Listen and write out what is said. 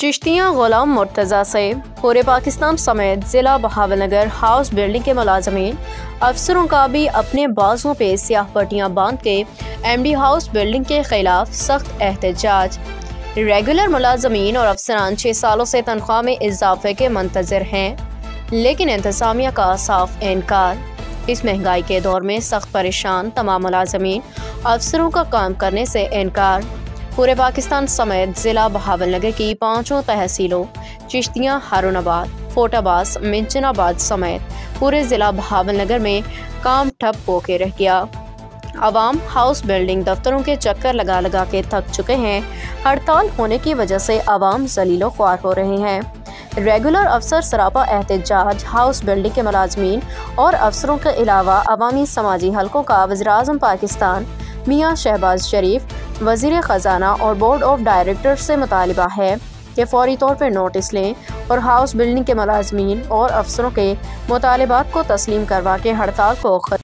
चिश्तियाँ गुलाम मुर्तज़ा से पूरे पाकिस्तान समेत ज़िला बहावलनगर हाउस बिल्डिंग के मुलाज़मीन अफसरों का भी अपने बाजुओं पे स्याह पट्टियाँ बांध के एमडी हाउस बिल्डिंग के खिलाफ सख्त एहतजाज। रेगुलर मुलाज़मीन और अफसरान 6 सालों से तनख्वाह में इजाफे के मंतज़र हैं, लेकिन इंतज़ामिया का साफ इनकार। इस महंगाई के दौर में सख्त परेशान तमाम मुलाज़मीन अफसरों का काम करने से इनकार। पूरे पाकिस्तान समेत ज़िला बहावलनगर की 5 तहसीलों चिश्तियाँ, हारूनाबाद, फोटाबाद, मिंचनाबाद समेत पूरे ज़िला बहावलनगर में काम ठप होके रह गया। आवाम हाउस बिल्डिंग दफ्तरों के चक्कर लगा लगा के थक चुके हैं। हड़ताल होने की वजह से आवाम ज़लीलो ख्वार हो रहे हैं। रेगुलर अफसर सरापा एहतजाज। हाउस बिल्डिंग के मुलाज़मीन और अफसरों के अलावा अवामी समाजी हलकों का वज़ीर-ए-आज़म पाकिस्तान मियाँ शहबाज शरीफ, वज़ीर ख़जाना और बोर्ड ऑफ डायरेक्टर से मुतालिबा है कि फौरी तौर पर नोटिस लें और हाउस बिल्डिंग के मुलाज़मीन और अफसरों के मुतालिबात को तस्लीम करवा के हड़ताल को